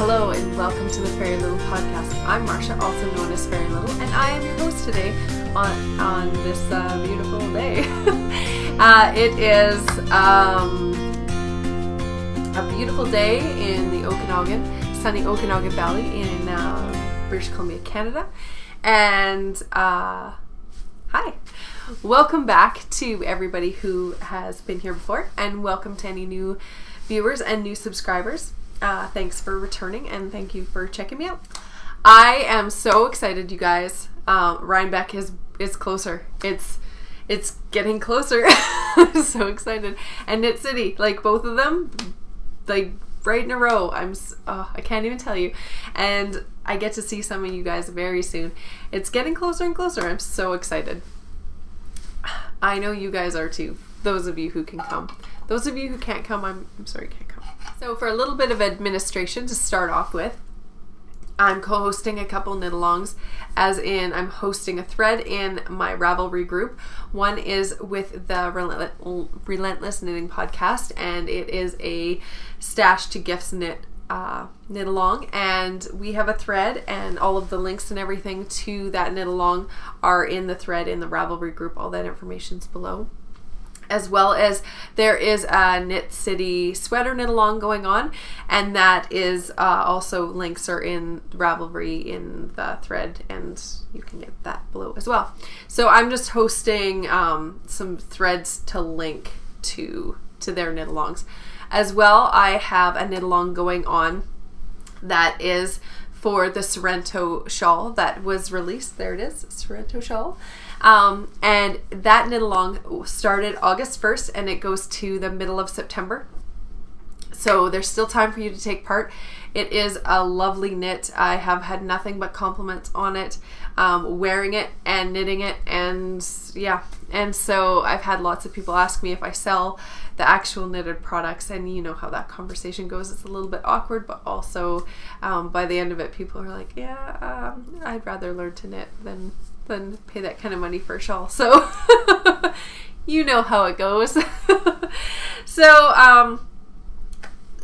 Hello and welcome to the Fairy Little Podcast. I'm Marsha, also known as Fairy Little, and I am your host today on this beautiful day. It is a beautiful day in the Sunny Okanagan Valley in British Columbia, Canada. And hi. Welcome back to everybody who has been here before, and welcome to any new viewers and new subscribers. Thanks for returning, and thank you for checking me out. I am so excited, you guys. Rhinebeck is closer. It's getting closer. I'm so excited. And Knit City, like both of them, like right in a row. I can't even tell you. And I get to see some of you guys very soon. It's getting closer and closer. I'm so excited. I know you guys are too. Those of you who can come. Those of you who can't come, I'm sorry, can't come. So for a little bit of administration to start off with, I'm co-hosting a couple knit-alongs, as in I'm hosting a thread in my Ravelry group. One is with the Relentless Knitting Podcast, and it is a stash to gifts knit along, and we have a thread, and all of the links and everything to that knit along are in the thread in the Ravelry group. All that information's below. As well as there is a Knit City sweater knit along going on, and that is also links are in Ravelry in the thread, and you can get that below as well. So I'm just hosting some threads to link to their knit alongs. As well, I have a knit along going on that is for the Sorrento shawl that was released. There it is, Sorrento shawl. And that knit along started August 1st, and it goes to the middle of September. So there's still time for you to take part. It is a lovely knit. I have had nothing but compliments on it, wearing it and knitting it, and yeah. And so I've had lots of people ask me if I sell the actual knitted products, and you know how that conversation goes. It's a little bit awkward, but also by the end of it, people are like, yeah, I'd rather learn to knit than pay that kind of money for a shawl. So you know how it goes.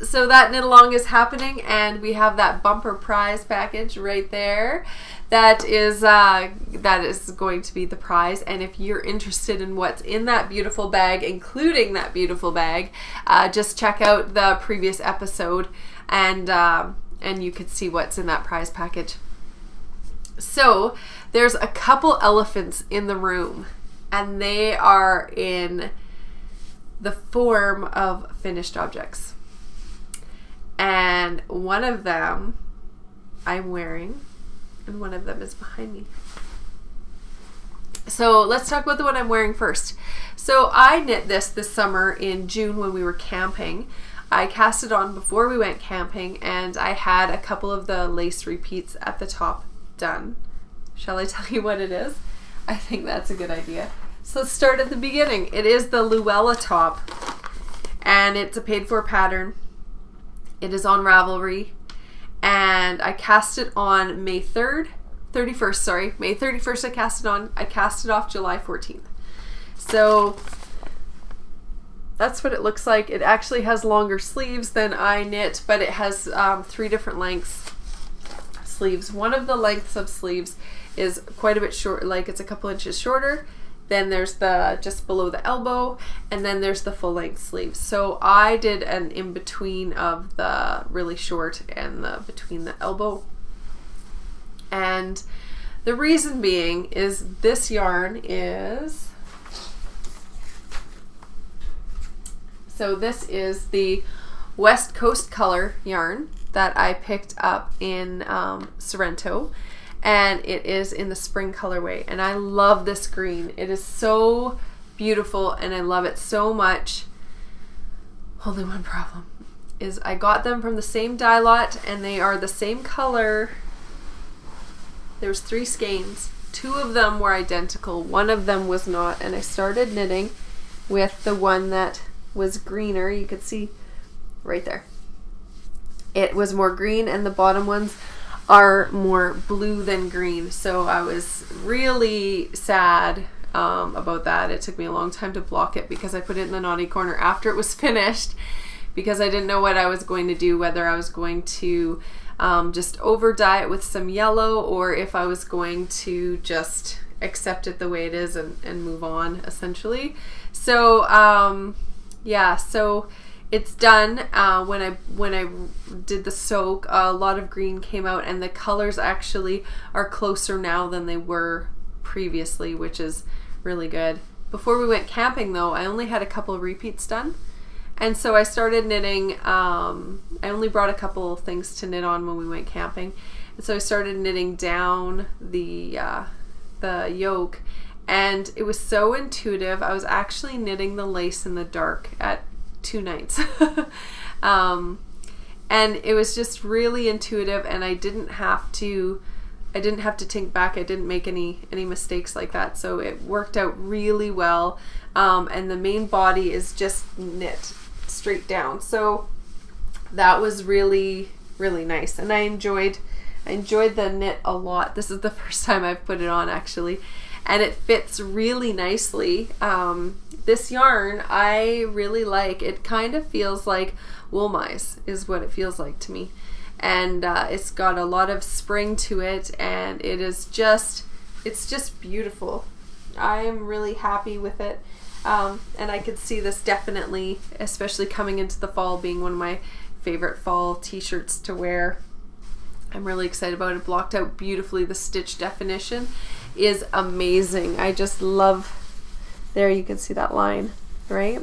So that knit along is happening, and we have that bumper prize package right there. That is going to be the prize. And if you're interested in what's in that beautiful bag, including that beautiful bag, just check out the previous episode, and you could see what's in that prize package. So there's a couple elephants in the room, and they are in the form of finished objects. And one of them I'm wearing, and one of them is behind me. So let's talk about the one I'm wearing first. So I knit this summer in June when we were camping. I cast it on before we went camping, and I had a couple of the lace repeats at the top done. Shall I tell you what it is? I think that's a good idea. So let's start at the beginning. It is the Luella top, and it's a paid for pattern. It is on Ravelry, and I cast it on May 31st I cast it on. I cast it off July 14th. So that's what it looks like. It actually has longer sleeves than I knit, but it has 3 different lengths sleeves. One of the lengths of sleeves is quite a bit short, like it's a couple inches shorter. Then there's the just below the elbow, and then there's the full length sleeves. So I did an in between of the really short and the between the elbow. And the reason being is this yarn is, so this is the West Coast color yarn that I picked up in Sorrento, and it is in the spring colorway, and I love this green. It is so beautiful, and I love it so much. Only one problem is I got them from the same dye lot, and they are the same color. There's 3 skeins. 2 of them were identical, 1 of them was not, and I started knitting with the one that was greener. You could see right there. It was more green, and the bottom ones are more blue than green. So I was really sad about that. It took me a long time to block it because I put it in the naughty corner after it was finished, because I didn't know what I was going to do, whether I was going to just over dye it with some yellow, or if I was going to just accept it the way it is and move on, essentially. So yeah, so it's done. When I did the soak, a lot of green came out, and the colors actually are closer now than they were previously, which is really good. Before we went camping though, I only had a couple of repeats done, and so I started knitting. I only brought a couple things to knit on when we went camping, and so I started knitting down the yoke, and it was so intuitive. I was actually knitting the lace in the dark at 2 nights. And it was just really intuitive, and I didn't have to think back. I didn't make any mistakes like that, so it worked out really well. And the main body is just knit straight down, so that was really, really nice, and I enjoyed the knit a lot. This is the first time I've put it on, actually, and it fits really nicely. This yarn I really like. It kind of feels like wool mice is what it feels like to me, and it's got a lot of spring to it, and it's just beautiful. I am really happy with it, and I could see this definitely, especially coming into the fall, being one of my favorite fall t-shirts to wear. I'm really excited about it. Blocked out beautifully. The stitch definition is amazing. I just love, there you can see that line, right?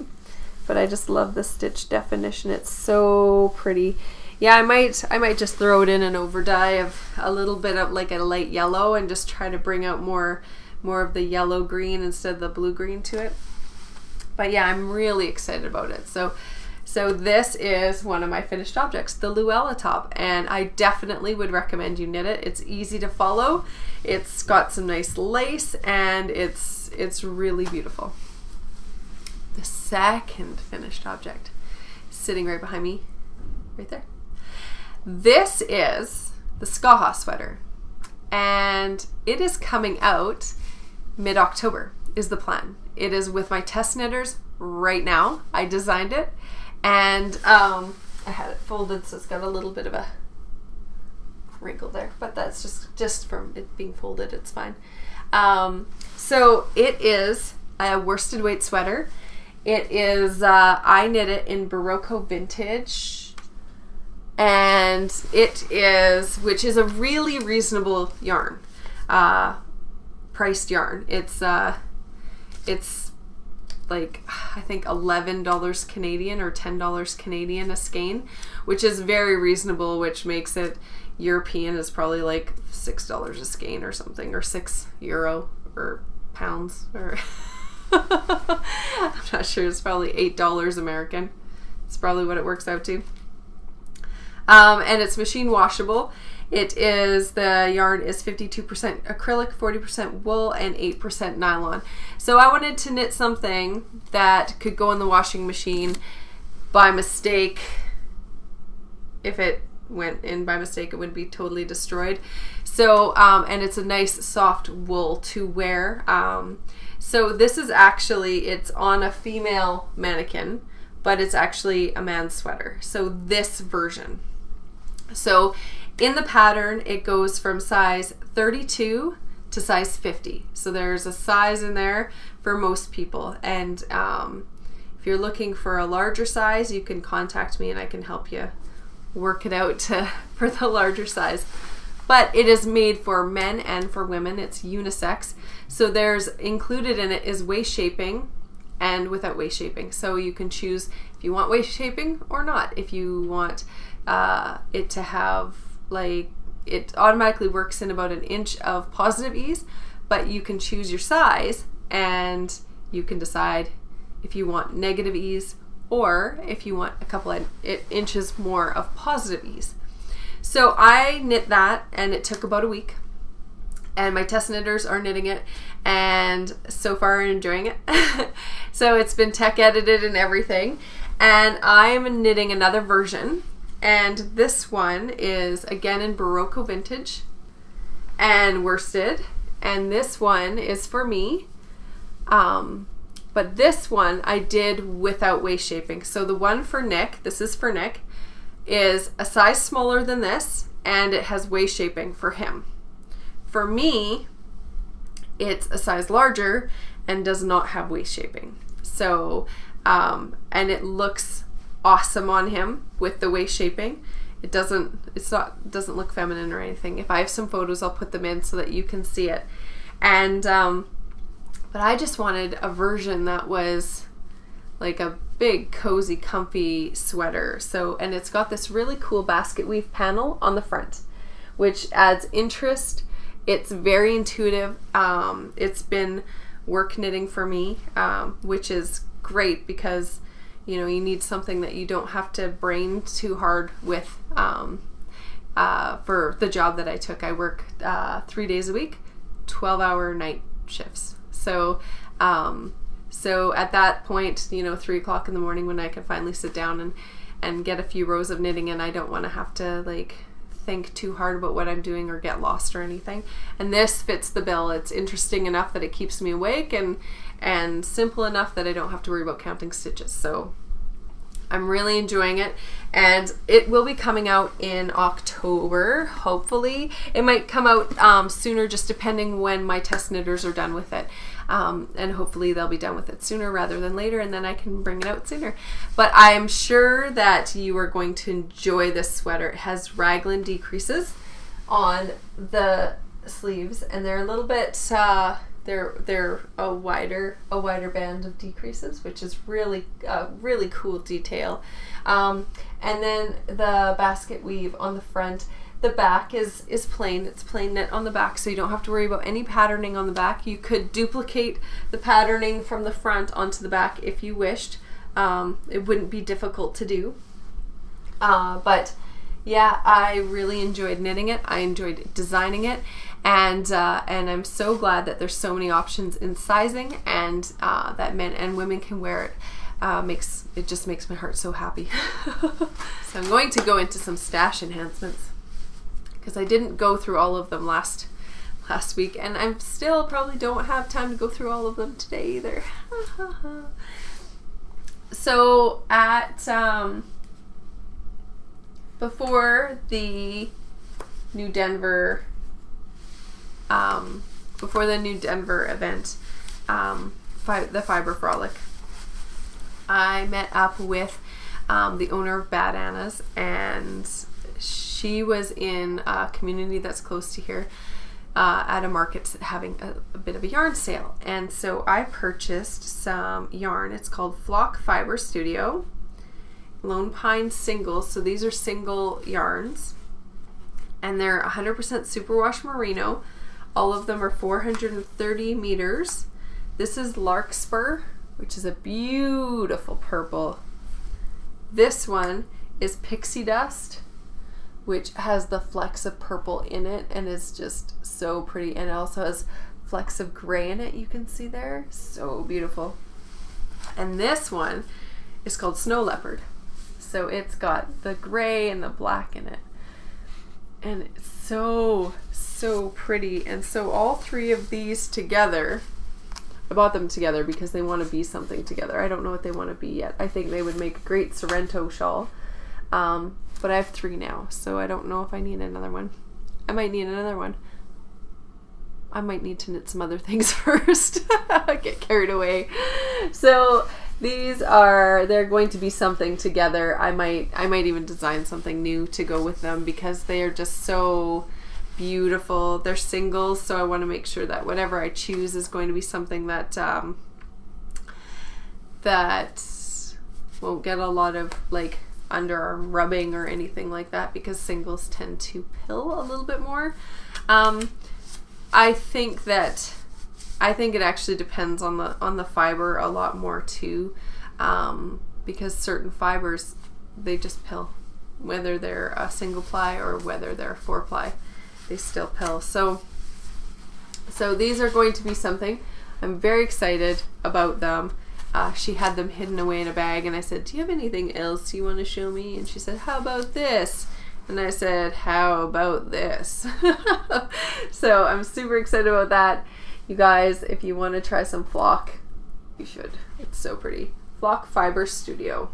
But I just love the stitch definition. It's so pretty. Yeah, I might just throw it in an over dye of a little bit of like a light yellow, and just try to bring out more of the yellow green instead of the blue green to it. But yeah, I'm really excited about it. So this is one of my finished objects, the Luella top, and I definitely would recommend you knit it. It's easy to follow. It's got some nice lace, and it's really beautiful. The second finished object, sitting right behind me, right there. This is the Skaha sweater, and it is coming out mid-October is the plan. It is with my test knitters right now. I designed it, and I had it folded, so it's got a little bit of a wrinkle there, but that's just from it being folded. It's fine. So it is a worsted weight sweater. It is I knit it in Barocco Vintage, and it is, which is a really reasonable yarn, priced yarn. It's like, I think $11 Canadian or $10 Canadian a skein, which is very reasonable, which makes it European is probably like $6 a skein or something, or €6 or pounds, or I'm not sure. It's probably $8 American. It's probably what it works out to. And it's machine washable. It is, the yarn is 52% acrylic, 40% wool, and 8% nylon. So I wanted to knit something that could go in the washing machine by mistake. If it went in by mistake, it would be totally destroyed. So, and it's a nice soft wool to wear. So this is actually, it's on a female mannequin, but it's actually a man's sweater. So this version. So in the pattern, it goes from size 32 to size 50. So there's a size in there for most people. And if you're looking for a larger size, you can contact me and I can help you work it out for the larger size. But it is made for men and for women. It's unisex. So there's included in it is waist shaping and without waist shaping. So you can choose if you want waist shaping or not. If you want it to have, like, it automatically works in about 1 inch of positive ease, but you can choose your size and you can decide if you want negative ease or if you want a couple of inches more of positive ease. So I knit that, and it took about a week, and my test knitters are knitting it, and so far I'm enjoying it. So it's been tech edited and everything, and I'm knitting another version, and this one is again in Barocco Vintage and worsted, and this one is for me, but this one I did without waist shaping. So the one for Nick, this is for Nick, is a size smaller than this, and it has waist shaping for him. For me, it's a size larger and does not have waist shaping. So, and it looks awesome on him with the waist shaping. It doesn't look feminine or anything. If I have some photos, I'll put them in so that you can see it. And, but I just wanted a version that was like a big, cozy, comfy sweater. So, and it's got this really cool basket weave panel on the front, which adds interest. It's very intuitive. It's been work knitting for me, which is great because, you know, you need something that you don't have to brain too hard with. For the job that I took, I work 3 days a week, 12-hour night shifts. So, so at that point, you know, 3 o'clock in the morning when I can finally sit down and get a few rows of knitting in, I don't want to have to like think too hard about what I'm doing or get lost or anything. And this fits the bill. It's interesting enough that it keeps me awake and simple enough that I don't have to worry about counting stitches. So I'm really enjoying it, and it will be coming out in October, hopefully. It might come out sooner, just depending when my test knitters are done with it. And hopefully they'll be done with it sooner rather than later, and then I can bring it out sooner. But I'm sure that you are going to enjoy this sweater. It has raglan decreases on the sleeves, and they're a little bit they're a wider band of decreases, which is really cool detail. And then the basket weave on the front. The back is plain. It's plain knit on the back, so you don't have to worry about any patterning on the back. You could duplicate the patterning from the front onto the back if you wished. It wouldn't be difficult to do. But yeah, I really enjoyed knitting it. I enjoyed designing it, and I'm so glad that there's so many options in sizing, and that men and women can wear it. It just makes my heart so happy. So I'm going to go into some stash enhancements, because I didn't go through all of them last week, and I still probably don't have time to go through all of them today either. So at before the New Denver event, the Fiber Frolic, I met up with the owner of Bad Anna's, and she was in a community that's close to here at a market having a bit of a yarn sale. And so I purchased some yarn. It's called Flock Fiber Studio Lone Pine Singles. So these are single yarns, and they're 100% superwash merino. All of them are 430 meters. This is Larkspur, which is a beautiful purple. This one is Pixie Dust, which has the flecks of purple in it and is just so pretty, and it also has flecks of gray in it, you can see there. So beautiful. And this one is called Snow Leopard. So it's got the gray and the black in it, and it's so pretty. And so all three of these together, I bought them together because they want to be something together. I don't know what they want to be yet. I think they would make a great Sorrento shawl. But I have 3 now, so I don't know if I need another one. I might need another one. I might need to knit some other things first. Get carried away. So they're going to be something together. I might even design something new to go with them because they are just so beautiful. They're singles, so I want to make sure that whatever I choose is going to be something that that won't get a lot of like underarm rubbing or anything like that, because singles tend to pill a little bit more. I think it actually depends on the fiber a lot more too, because certain fibers, they just pill, whether they're a single ply or whether they're a 4-ply, they still pill. So these are going to be something. I'm very excited about them. She had them hidden away in a bag, and I said, do you have anything else you want to show me? And she said, how about this? And I said, how about this? So I'm super excited about that. You guys, if you want to try some Flock, you should. It's so pretty. Flock Fiber Studio.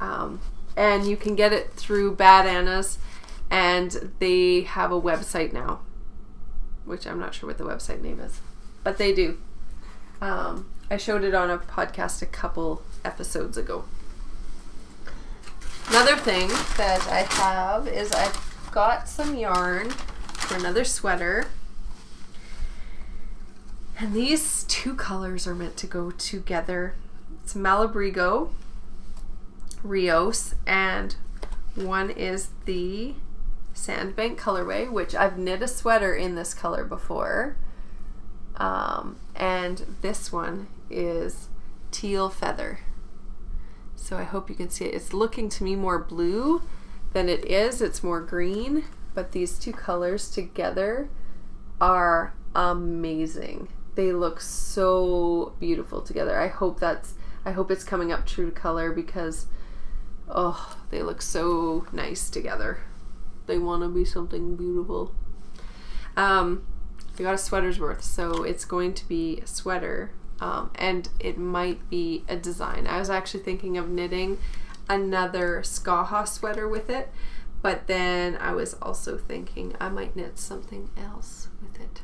And you can get it through Bad Anna's. And they have a website now, which I'm not sure what the website name is, but they do. I showed it on a podcast a couple episodes ago. Another thing that I have is I've got some yarn for another sweater. And these two colors are meant to go together. It's Malabrigo Rios, and one is the Sandbank colorway, which I've knit a sweater in this color before. And this one is Teal Feather. So I hope you can see it. It's looking to me more blue than it is. It's more green, but these two colors together are amazing. They look so beautiful together. I hope it's coming up true to color because, oh, they look so nice together. They want to be something beautiful. I got a sweater's worth, so it's going to be a sweater, and it might be a design. I was actually thinking of knitting another Skaha sweater with it, but then I was also thinking I might knit something else with it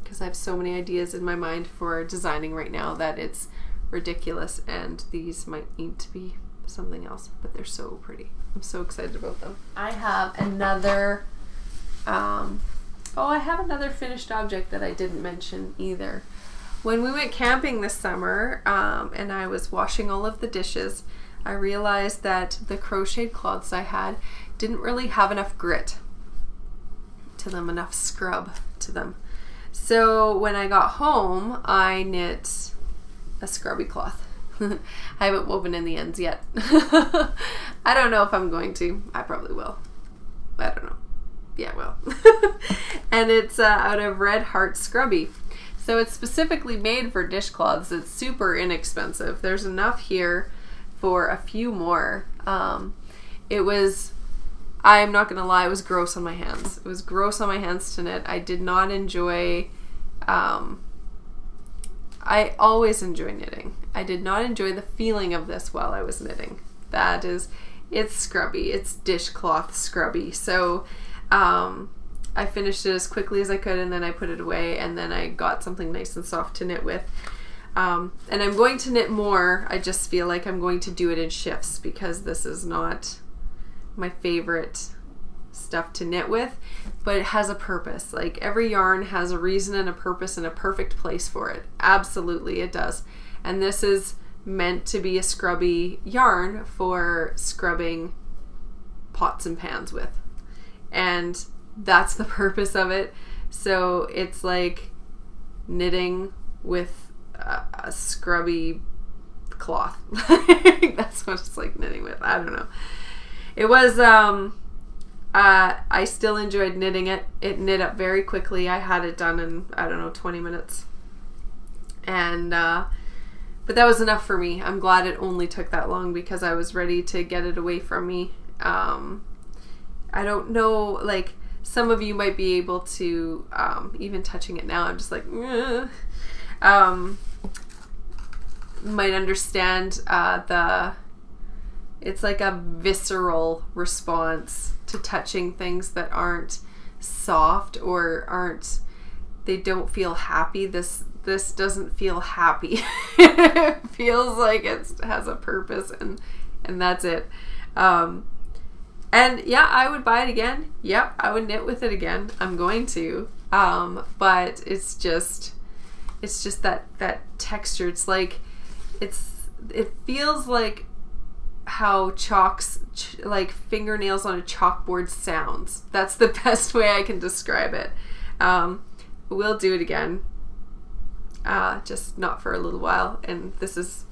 because I have so many ideas in my mind for designing right now that it's ridiculous, and these might need to be something else, but they're so pretty. I'm so excited about them. I have another I have another finished object that I didn't mention either. When we went camping this summer, and I was washing all of the dishes, I realized that the crocheted cloths I had didn't really have enough grit to them, enough scrub to them. So when I got home, I knit a scrubby cloth. I haven't woven in the ends yet. I don't know if I'm going to. I probably will. I don't know. Yeah, well. And it's out of Red Heart Scrubby. So it's specifically made for dishcloths. It's super inexpensive. There's enough here for a few more. It was, I'm not going to lie, it was gross on my hands. It was gross on my hands to knit. I did not enjoy, I always enjoy knitting. I did not enjoy the feeling of this while I was knitting. That is, it's scrubby. It's dishcloth scrubby. So I finished it as quickly as I could, and then I put it away, and then I got something nice and soft to knit with. And I'm going to knit more. I just feel like I'm going to do it in shifts because this is not my favorite stuff to knit with, but it has a purpose. Like every yarn has a reason and a purpose and a perfect place for it. Absolutely, it does. And this is meant to be a scrubby yarn for scrubbing pots and pans with. And that's the purpose of it. So it's like knitting with a scrubby cloth. That's what it's like knitting with. I don't know. It was, I still enjoyed knitting it. It knit up very quickly. I had it done in, 20 minutes. And, but that was enough for me. I'm glad it only took that long because I was ready to get it away from me. I don't know, like, some of you might be able to, even touching it now, I'm just like, might understand it's like a visceral response to touching things that aren't soft or they don't feel happy. This doesn't feel happy. It feels like it has a purpose and that's it. And yeah, I would buy it again. Yep, I would knit with it again. I'm going to. But it's just that texture. It's like, it feels like how like fingernails on a chalkboard sounds. That's the best way I can describe it. We'll do it again. Just not for a little while. And that's as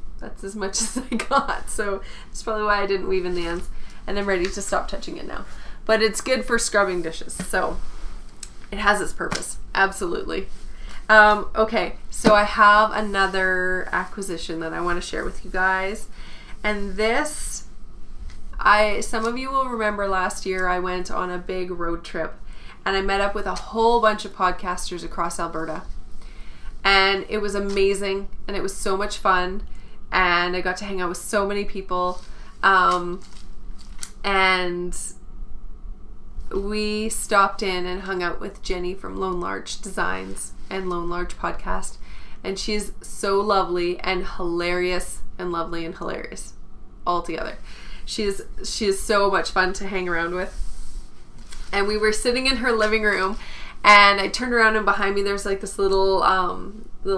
much as I got. So that's probably why I didn't weave in the ends. And I'm ready to stop touching it now. But it's good for scrubbing dishes. So it has its purpose. Absolutely. Okay, so I have another acquisition that I want to share with you guys. And this, some of you will remember last year I went on a big road trip and I met up with a whole bunch of podcasters across Alberta. And it was amazing and it was so much fun. And I got to hang out with so many people. And we stopped in and hung out with Jenny from Lone Large Designs and Lone Large Podcast, and she's so lovely and hilarious and lovely and hilarious all together. She is so much fun to hang around with. And we were sitting in her living room, and I turned around, and behind me there's like this little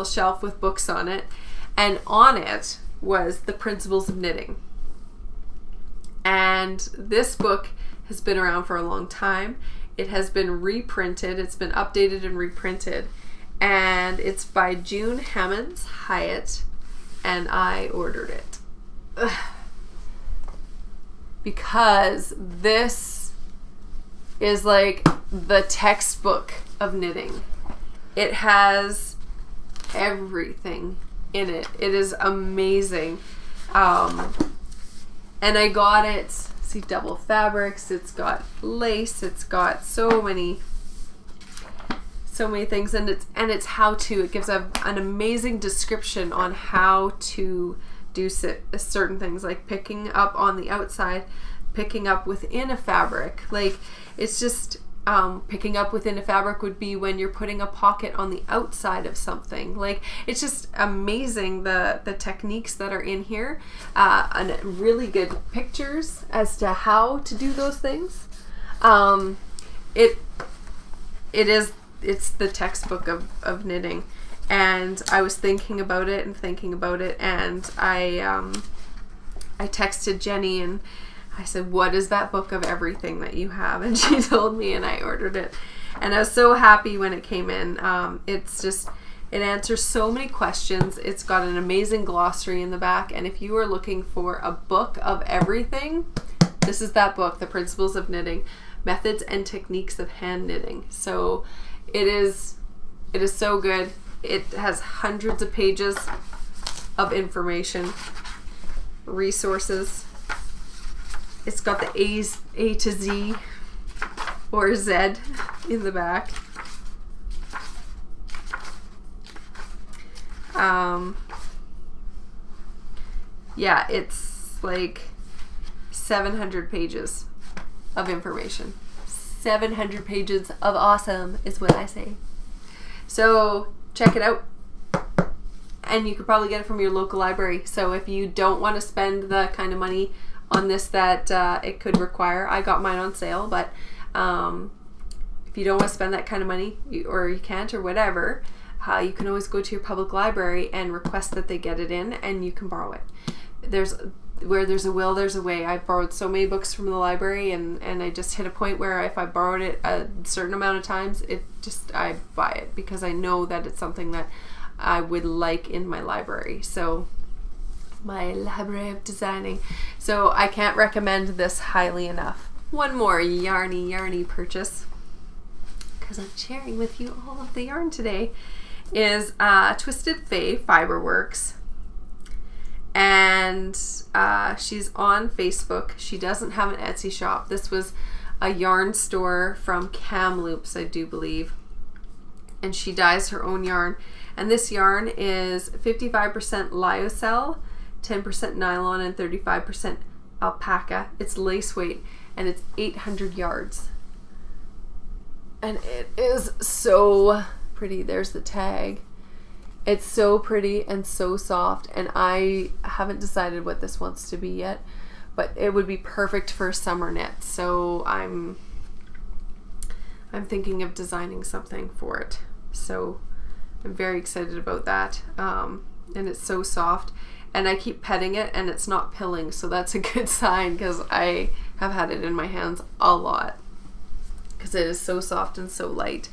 shelf with books on it, and on it was The Principles of Knitting. And this book has been around for a long time. It has been reprinted. It's been updated and reprinted. And it's by June Hammonds Hyatt, and I ordered it. Ugh. Because this is like the textbook of knitting. It has everything in it. It is amazing. And I got it, see, double fabrics, it's got lace, it's got so many things, and it's how to. It gives an amazing description on how to do certain things, like picking up on the outside, picking up within a fabric. Like, it's just picking up within a fabric would be when you're putting a pocket on the outside of something. Like, it's just amazing the techniques that are in here, and really good pictures as to how to do those things. It's the textbook of knitting. And I was thinking about it, and I texted Jenny and I said, what is that book of everything that you have? And she told me, and I ordered it. And I was so happy when it came in. It answers so many questions. It's got an amazing glossary in the back. And if you are looking for a book of everything, this is that book, The Principles of Knitting, Methods and Techniques of Hand Knitting. So it is so good. It has hundreds of pages of information, resources. It's got the A to Z or Z in the back. Yeah, it's like 700 pages of information. 700 pages of awesome is what I say. So check it out. And you could probably get it from your local library. So if you don't want to spend the kind of money on this that it could require, I got mine on sale, but if you don't want to spend that kind of money, or you can't, or whatever, you can always go to your public library and request that they get it in, and you can borrow it. Where there's a will, there's a way. I've borrowed so many books from the library, and I just hit a point where if I borrowed it a certain amount of times, I buy it because I know that it's something that I would like in my library. So my library of designing. So I can't recommend this highly enough. One more yarny purchase, because I'm sharing with you all of the yarn today, is Twisted Fae Fiberworks. And she's on Facebook. She doesn't have an Etsy shop. This was a yarn store from Kamloops, I do believe. And she dyes her own yarn. And this yarn is 55% lyocell, 10% nylon, and 35% alpaca. It's lace weight, and it's 800 yards. And it is so pretty. There's the tag. It's so pretty and so soft, and I haven't decided what this wants to be yet, but it would be perfect for a summer knit. So I'm thinking of designing something for it. So I'm very excited about that. And it's so soft, and I keep petting it and it's not pilling, so that's a good sign, because I have had it in my hands a lot because it is so soft and so light.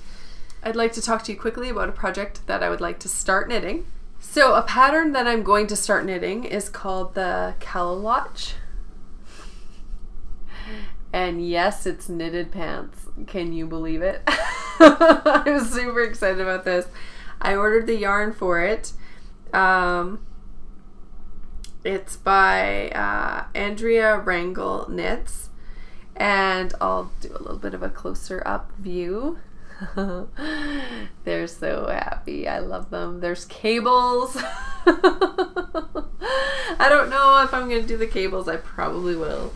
I'd like to talk to you quickly about a project that I would like to start knitting. So a pattern that I'm going to start knitting is called the Kalaloch. And yes, it's knitted pants. Can you believe it? I'm super excited about this. I ordered the yarn for it. It's by Andrea Wrangle Knits. And I'll do a little bit of a closer up view. They're so happy. I love them. There's cables. I don't know if I'm going to do the cables. I probably will.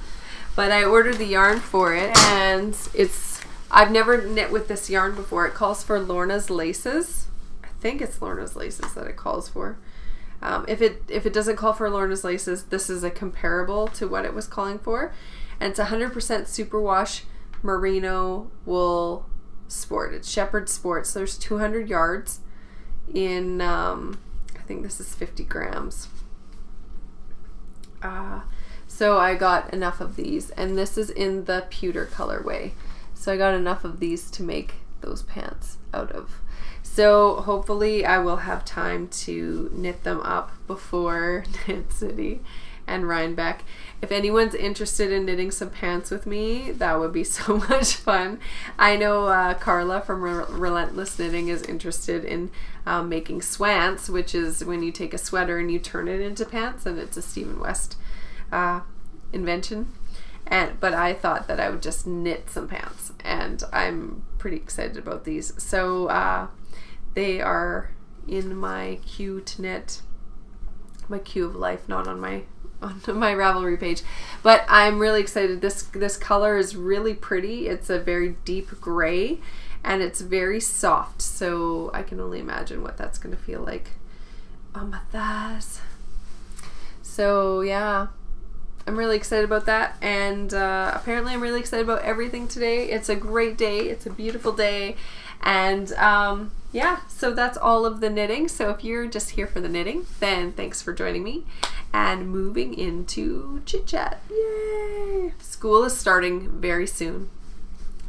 But I ordered the yarn for it, and I've never knit with this yarn before. It calls for Lorna's Laces. I think it's Lorna's Laces that it calls for. If it doesn't call for Lorna's Laces, this is a comparable to what it was calling for. And it's 100% superwash merino wool sport. It's Shepherd Sport. So there's 200 yards in, I think this is 50 grams. So I got enough of these, and this is in the pewter colorway. So I got enough of these to make those pants out of. So hopefully I will have time to knit them up before Knit City and Rhinebeck. If anyone's interested in knitting some pants with me, that would be so much fun. I know Carla from Relentless Knitting is interested in making swants, which is when you take a sweater and you turn it into pants, and it's a Stephen West invention. But I thought that I would just knit some pants, and I'm pretty excited about these. So they are in my queue to knit, my queue of life, not on my Ravelry page. But I'm really excited. This color is really pretty. It's a very deep gray, and it's very soft. So I can only imagine what that's going to feel like on my thighs. So yeah. I'm really excited about that, and apparently I'm really excited about everything today. It's a great day. It's a beautiful day, and yeah, so that's all of the knitting. So if you're just here for the knitting, then thanks for joining me, and moving into chit chat. Yay! School is starting very soon.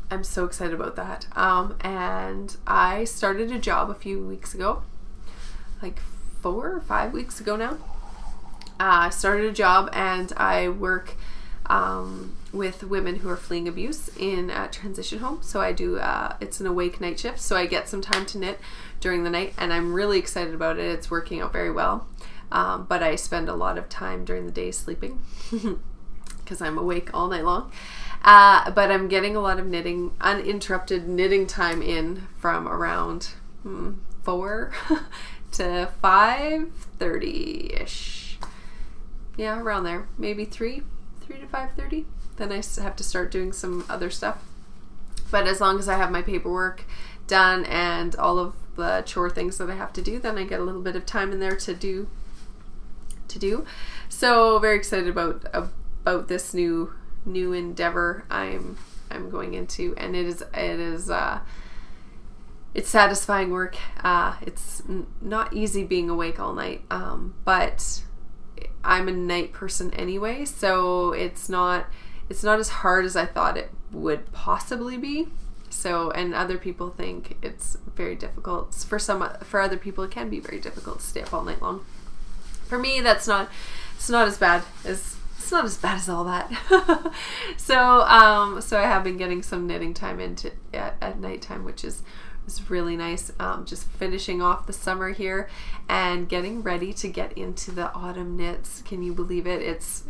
I'm so excited about that. And I started a job a few weeks ago, like 4 or 5 weeks ago now. I started a job, and I work with women who are fleeing abuse in a transition home. So I do, it's an awake night shift, so I get some time to knit during the night, and I'm really excited about it. It's working out very well, but I spend a lot of time during the day sleeping because I'm awake all night long. But I'm getting a lot of knitting, uninterrupted knitting time in from around 4 to 5:30-ish. Yeah, around there. Maybe 3 to 5:30. Then I have to start doing some other stuff. But as long as I have my paperwork done and all of the chore things that I have to do, then I get a little bit of time in there to do. So very excited about this new endeavor I'm going into, and it's satisfying work. It's not easy being awake all night, but I'm a night person anyway, so it's not as hard as I thought it would possibly be. So, and other people think it's very difficult. For other people, it can be very difficult to stay up all night long. For me, it's not as bad as all that. So I have been getting some knitting time into at nighttime, which is really nice. Just finishing off the summer here and getting ready to get into the autumn knits. Can you believe it? It's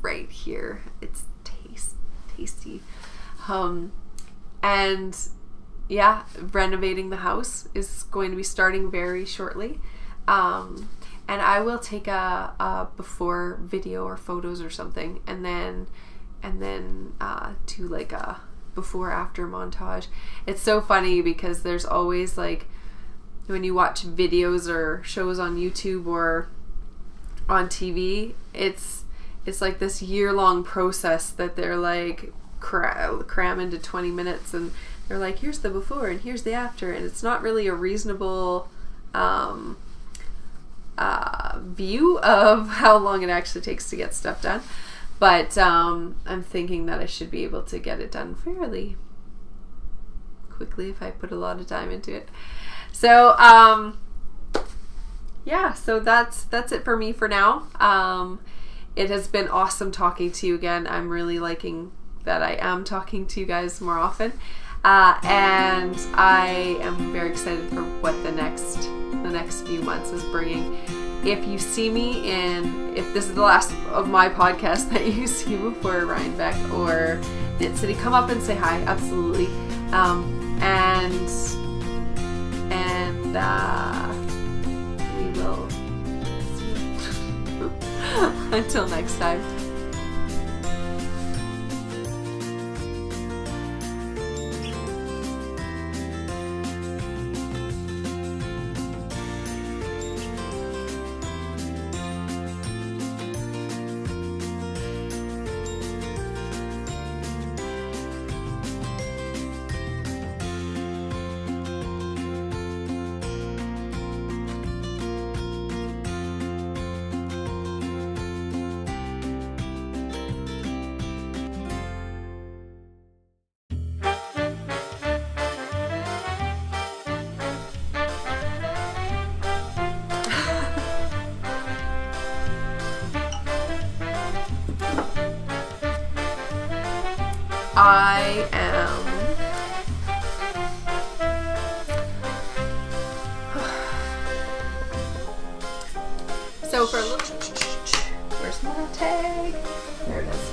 right here. It's tasty. And yeah, renovating the house is going to be starting very shortly. And I will take a before video or photos or something, and then do like a before after montage. It's so funny because there's always, like, when you watch videos or shows on YouTube or on TV, it's like this year-long process that they're like cram into 20 minutes, and they're like, here's the before and here's the after, and it's not really a reasonable view of how long it actually takes to get stuff done. But I'm thinking that I should be able to get it done fairly quickly if I put a lot of time into it. So yeah, so that's it for me for now. It has been awesome talking to you again. I'm really liking that I am talking to you guys more often, and I am very excited for what the next few months is bringing. If you see me if this is the last of my podcast that you see before Rhinebeck or Knit City, come up and say hi, absolutely. And we will see you. Until next time. I am so for a little, where's my tag? There it is.